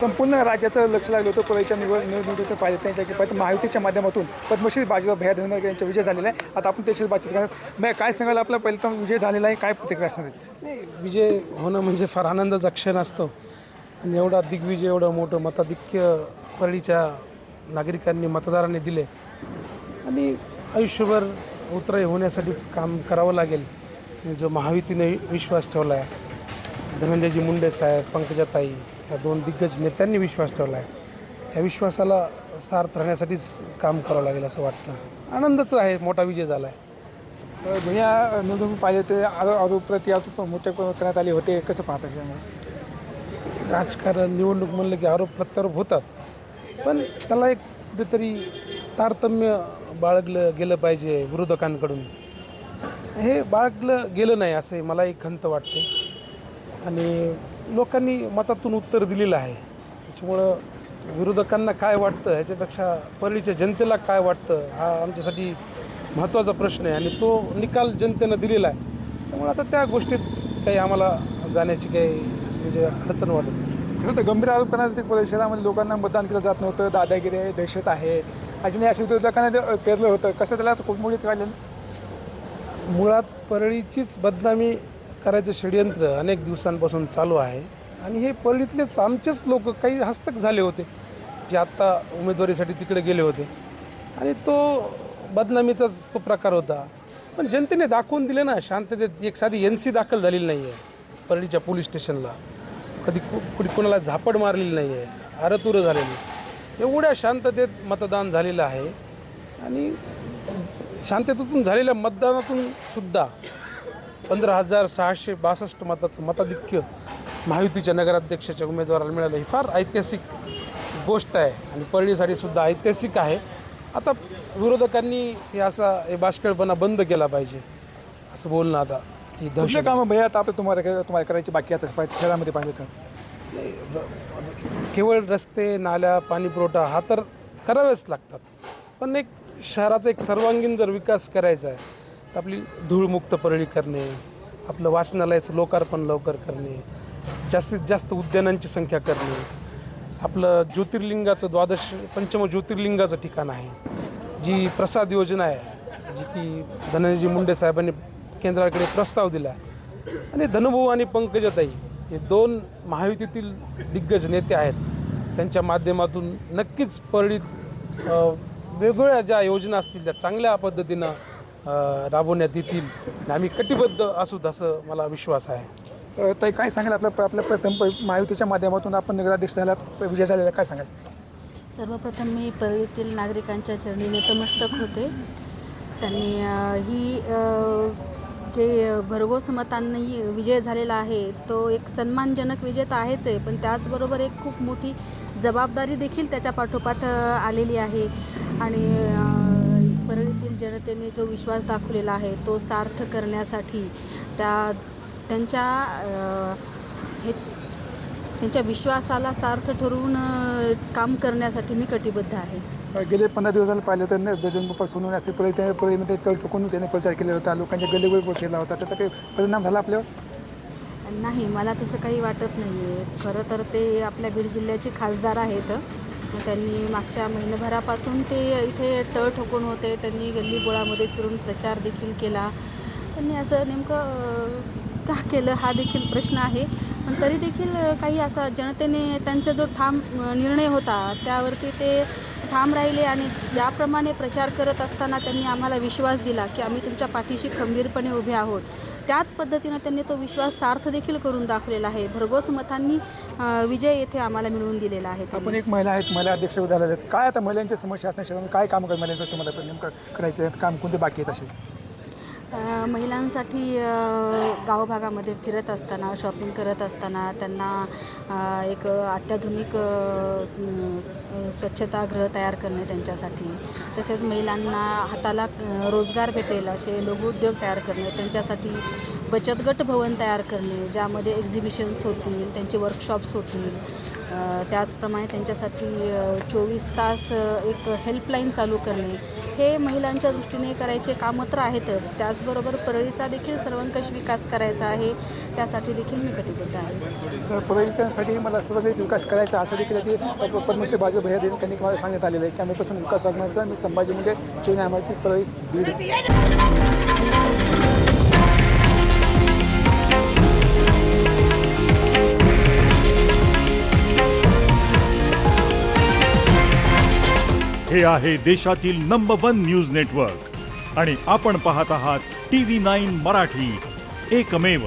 संपूर्ण राज्याचं लक्ष लागलं होतं परळीच्या निवडणुकीत पाहिजे त्यांच्या महायुतीच्या माध्यमातून पद्मश्री बाजीराव भैया धनगर यांचा विजय झालेला आहे. आता आपण त्याची बातचीत करणार. मग काय सांगाल, आपला पहिला तर विजय झालेला आहे, काय प्रतिक्रिया असणार आहे? नाही, विजय होणं म्हणजे फार आनंदाचा क्षण असतो आणि एवढा दिग्विजय, एवढं मोठं मताधिक्य परळीच्या नागरिकांनी मतदारांनी दिले आणि आयुष्यभर उतराई होण्यासाठीच काम करावं लागेल. जो महायुतीने विश्वास ठेवला आहे, धनंजयजी मुंडे साहेब, पंकजाताई या दोन दिग्गज नेत्यांनी विश्वास ठेवला आहे, या विश्वासाला सार्थ राहण्यासाठीच काम करावं लागेल असं वाटतं. आनंदच आहे, मोठा विजय झाला आहे. भैया निवडणूक पाहिजे ते आरोप प्रत्यारोप मोठे करण्यात आले होते, कसं पाहता त्यामुळे? राजकारण निवडणूक म्हणलं की आरोप प्रत्यारोप होतात, पण त्याला एक कुठेतरी तारतम्य बाळगलं गेलं पाहिजे विरोधकांकडून. हे बाळगलं गेलं नाही असं मला एक खंत वाटते आणि लोकांनी मतातून उत्तर दिलेलं आहे. त्याच्यामुळं विरोधकांना काय वाटतं ह्याच्यापेक्षा परळीच्या जनतेला काय वाटतं हा आमच्यासाठी महत्त्वाचा प्रश्न आहे आणि तो निकाल जनतेनं दिलेला आहे. त्यामुळे आता त्या गोष्टीत काही आम्हाला जाण्याची काही म्हणजे अडचण वाटत नाही. खरं तर गंभीर आरोप करण्यात येते परळी शहरामध्ये लोकांना मतदान केलं जात नव्हतं, दादागिरी आहे, दहशत आहे, अजून अशा विरोधकांना पेरलं होतं. कसं त्याला खूप मोठीत काढलं? मुळात परळीचीच बदनामी करायचं षडयंत्र अनेक दिवसांपासून चालू आहे आणि हे परळीतलेच आमचेच लोक काही हस्तक झाले होते जे आत्ता उमेदवारीसाठी तिकडे गेले होते आणि तो बदनामीचाच तो प्रकार होता. पण जनतेने दाखवून दिले ना शांततेत. एक साधी NC दाखल झालेली नाही आहे परळीच्या पोलीस स्टेशनला, कधी कोणाला झापड मारलेली नाही आहे, आरतुरं झालेली. एवढ्या शांततेत मतदान झालेलं आहे आणि शांततेतून झालेल्या मतदानातून सुद्धा 15,662 मताचं मताधिक्य महायुतीच्या नगराध्यक्षाच्या उमेदवाराला मिळालं. ही फार ऐतिहासिक गोष्ट आहे आणि परळीसाठी सुद्धा ऐतिहासिक आहे. आता विरोधकांनी हे बाष्कळपणा बंद केला पाहिजे असं बोलणं आता की दहशत कामं भैया आता आपण तुम्हाला करायची बाकी आता शहरामध्ये पाहिजे तर केवळ रस्ते, नाल्या, पाणीपुरवठा हा तर करावेच लागतात, पण एक शहराचा एक सर्वांगीण जर विकास करायचा आहे तर आपली धूळमुक्त परळी करणे, आपलं वाचनालयाचं लोकार्पण लवकर करणे, जास्तीत जास्त उद्यानांची संख्या करणे, आपलं ज्योतिर्लिंगाचं पंचम ज्योतिर्लिंगाचं ठिकाण आहे, जी प्रसाद योजना आहे जी की धनंजयजी मुंडे साहेबांनी केंद्राकडे प्रस्ताव दिला आणि धनुभाऊ आणि पंकजाताई हे दोन महायुतीतील दिग्गज नेते आहेत. त्यांच्या माध्यमातून नक्कीच परळीत वेगवेगळ्या ज्या योजना असतील त्या चांगल्या पद्धतीनं राबवण्यात येतील आणि आम्ही कटिबद्ध असू असं मला विश्वास आहे. ताई काय सांगाल, आपल्या प्रथम महायुतीच्या माध्यमातून आपण नगराध्यक्ष झालात, विजय झालेला, काय सांगाल? सर्वप्रथम मी परळीतील नागरिकांच्या चरणी नतमस्तक होते. त्यांनी ही जे भरघोस मतांनी विजय झालेला आहे तो एक सन्मानजनक विजय तर आहेच आहे, पण त्याचबरोबर एक खूप मोठी जबाबदारी देखील त्याच्या पाठोपाठ आलेली आहे आणि परळीतील जनतेने जो विश्वास दाखवलेला आहे तो सार्थ करण्यासाठी त्यांच्या विश्वासाला सार्थ ठरवून काम करण्यासाठी मी कटिबद्ध आहे. गेले 15 दिवस झाले पाहिलं तर गजानन सोनवणे असतील, परळीमध्ये तळ चुकून त्याने प्रचार केलेला होता, लोकांच्या गल्लीवर केला होता, त्याचा काही परिणाम झाला आपल्यावर? नाही, मला तसं काही वाटत नाही आहे. खरं तर ते आपल्या बीड जिल्ह्याचे खासदार आहेत. त्यांनी मागच्या महिनाभरापासून ते इथे तळ ठोकून होते. त्यांनी गल्लीबोळामध्ये फिरून प्रचार देखील केला. त्यांनी असं नेमकं का केलं हा देखील प्रश्न आहे, पण तरी देखील काही असा जनतेने त्यांचा जो ठाम निर्णय होता त्यावरती ते ठाम राहिले आणि ज्याप्रमाणे प्रचार करत असताना त्यांनी आम्हाला विश्वास दिला की आम्ही तुमच्या पाठीशी खंबीरपणे उभे आहोत, त्याच पद्धतीनं त्यांनी तो विश्वास सार्थ देखील करून दाखवलेला आहे. भरघोस मतांनी विजय येथे आम्हाला मिळवून दिलेला आहे. आपण एक महिला आहेत, महिला अध्यक्ष झालेल्या आहेत. काय आता महिलांच्या समस्या असल्या शहरामध्ये काय काम महिलांचं तुम्हाला नेमकं करायचं काम कोणते बाकी आहेत असे? महिलांसाठी गावभागामध्ये फिरत असताना, शॉपिंग करत असताना त्यांना एक अत्याधुनिक स्वच्छतागृह तयार करणे त्यांच्यासाठी, तसेच महिलांना हाताला रोजगार भेटेल असे लघुउद्योग तयार करणे त्यांच्यासाठी बचत गट भवन तयार करणे, ज्यामध्ये एक्झिबिशन्स होतील, त्यांचे वर्कशॉप्स होतील. त्याचप्रमाणे त्यांच्यासाठी 24 तास एक हेल्पलाईन चालू करणे, हे महिलांच्या दृष्टीने करायचे कामं तर आहेतच. त्याचबरोबर परळीचा देखील सर्वंकष विकास करायचा आहे, त्यासाठी देखील मी कटिबद्ध आहे. तर परळीकरांसाठी मला सर्वाधिक विकास करायचा असं देखील ते पद्मश्री बाजू भैया यांनी मला सांगण्यात आलेलं आहे. त्यामुळे पासून विकास वागण्याचा मी संभाजी मुंडे माहिती परळी बीड. हे आहे देशातील नंबर 1 न्यूज नेटवर्क आणि आपण पाहत आहात TV9 मराठी, एकमेव.